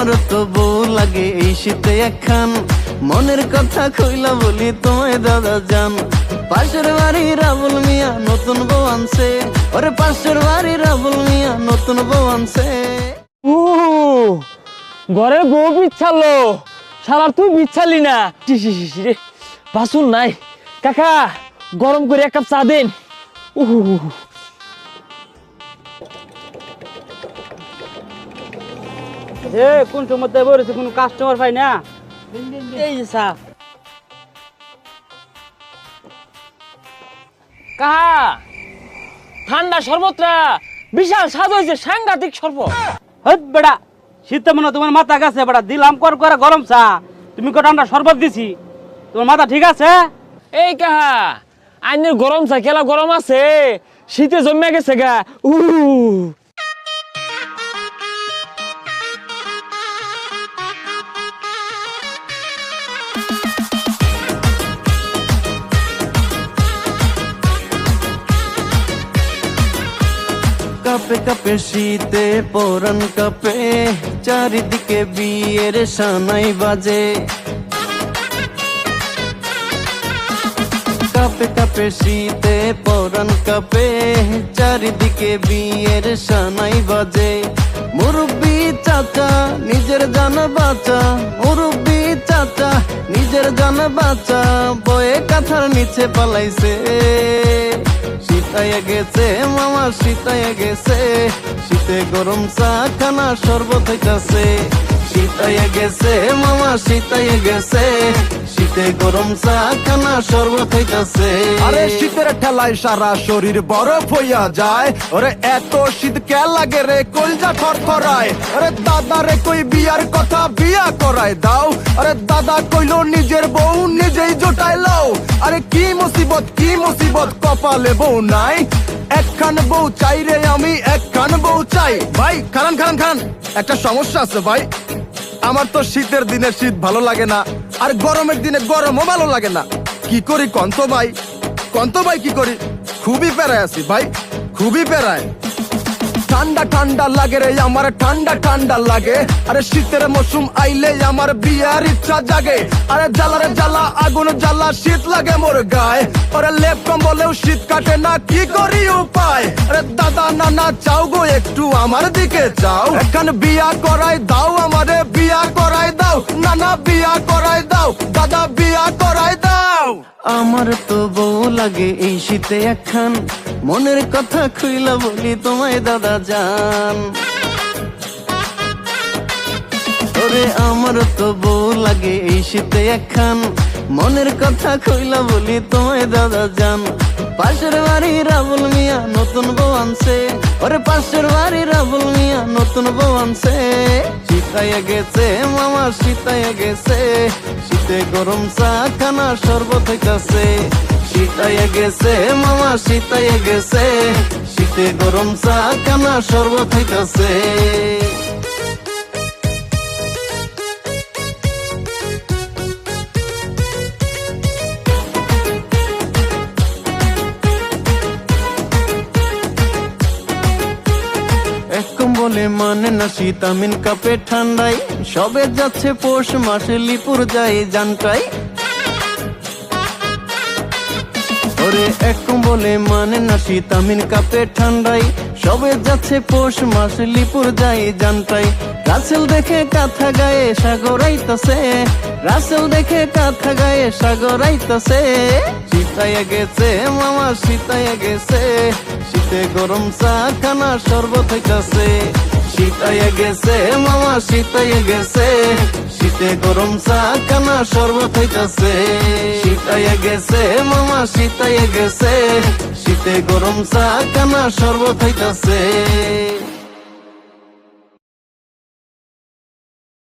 আমার তো বউ লাগে এই শীতে একখান, মনের কথা কইলা বলি তোমায় দাদা জান। পাশের বাড়ি রাবুল মিয়া নতুন বউ আনছে, ওরে পাশের বাড়ি রাবুল মিয়া নতুন বউ আনছে। ঘরে বউ বিচ্ছালো, সারা তুই বিচ্ছালি না রে, বাসুন নাই। কাকা গরম করে এক কাপ চা দেন। কোন সময় বলেছে কোন কাস্টমার পাই না, এই যে চা। কাহা ঠান্ডা শরবতটা বিশাল স্বাদ হয়েছে, সাংঘাতিক শরবত। হট বেড়া, শীতে মনে হয় তোমার মাথা গেছে বেড়া, দিলাম কর করে গরম চা, তুমি কো ঠান্ডা শরবত দিছি, তোমার মাথা ঠিক আছে? এই কাহা আইনের গরম চা কেলা গরম আছে, শীতে জমে গেছে গা। কাপে কাপে শীতে পরান কাপে, চারিদিকে বিয়ের সানাই বাজে। কাপে কাপে শীতে পরান কাপে, চারিদিকে বিয়ের সানাই বাজে। মুরব্বি চাচা নিজের জান বাঁচা, মুরব্বি চাচা নিজের জান বাঁচা, বয়ে কাঁথার নিচে পালাইছে। শীতায় গেছে মামা শীতায় গেছে, শীতে গরম চা খানা শরবত হইতাছে। শীতায় গেছে মামা শীতায় গেছে, শীতে গরম চা খানা শরবত হইতাছে। আরে শীতের ঠেলায় সারা শরীর বরফ হইয়া যায়, ওরে এত শীত কে লাগে রে কলজা থরথরায়। আরে দাদা রে কই বিয়ার কথা বিয়া করায় দাও, আরে দাদা কইলো নিজের বউ নিজেই জোটাই লও। আরে কি মুসিবত কপালে বউ নাই, একখান বউ চাই রে আমি একখান বউ চাই। ভাই খান খান খান, একটা সমস্যা আছে ভাই, আমার তো শীতের দিনে শীত ভালো লাগে না, আর গরমের দিনে গরমও ভালো লাগে না। কি করি কন্ত ভাই কি করি, খুবই পেরায় আছি ভাই, খুবই পেরায়। ঠান্ডা ঠান্ডা লাগে রে আমার ঠান্ডা ঠান্ডা লাগে, আরে শীতের মৌসুম আইলে আমার বিয়ার ইচ্ছা জাগে। আরে জ্বালারে জ্বালা আগুন জ্বালা শীত লাগে মোর গায়ে, আরে লেপ কম্বলেও শীত কাটে না, কি করি উপায়। আরে দাদা নানা চাও গো একটু আমার দিকে চাও, এখন বিয়া করাই দাও আমারে বিয়া করাই দাও, নানা বিয়া করাই দাও, দাদা বিয়া করাই দাও। আমার তো বউ লাগে এই শীতে একখান, মনের কথা খুইলা বলি তোমায় দাদা জান। ওরে আমার তো বউ লাগে এই শীতে একখান, মনের কথা খুইলা বলি তোমায় দাদা জান। পাশের বাড়ি রাবুল মিয়া নতুন বউ আনছে, ওরে পাশের বাড়ি রাবুল মিয়া নতুন বউ আনছে। শীতায় গেছে মামা শীতায় গেছে, শীতে গরম চা খানা শরবত হইতাছে। শীতায় গেছে মামা শীতায় গেছে, শীতে গরম চা খানা শরবত হইতাছে। বলে মানে না শীত আমিন কাপে ঠান্ডায়, সবে যাচ্ছে পৌষ মাসে লিপুর যায় জানটাই। ওরে একদম বলে মানে না শীত আমিন কাপে ঠান্ডায়, সবে যাচ্ছে পৌষ মাসে লিপুর যায় জানটাই। রাসেল দেখে কাঁথা গায়ে সাগর আইতাছে, রাসেল দেখে কাঁথা গায়ে সাগর আইতাছে। শীতায় গেছে মামা শীতায় গেছে, শীতে গরম চা খানা শরবত হইতাছে। শীতায় গেছে মামা শীতায় গেছে, শীতে গরম চা খানা শরবত হইতাছে। শীতায় গেছে মামা শীতায় গেছে, শীতে গরম চা খানা শরবত হইতাছে।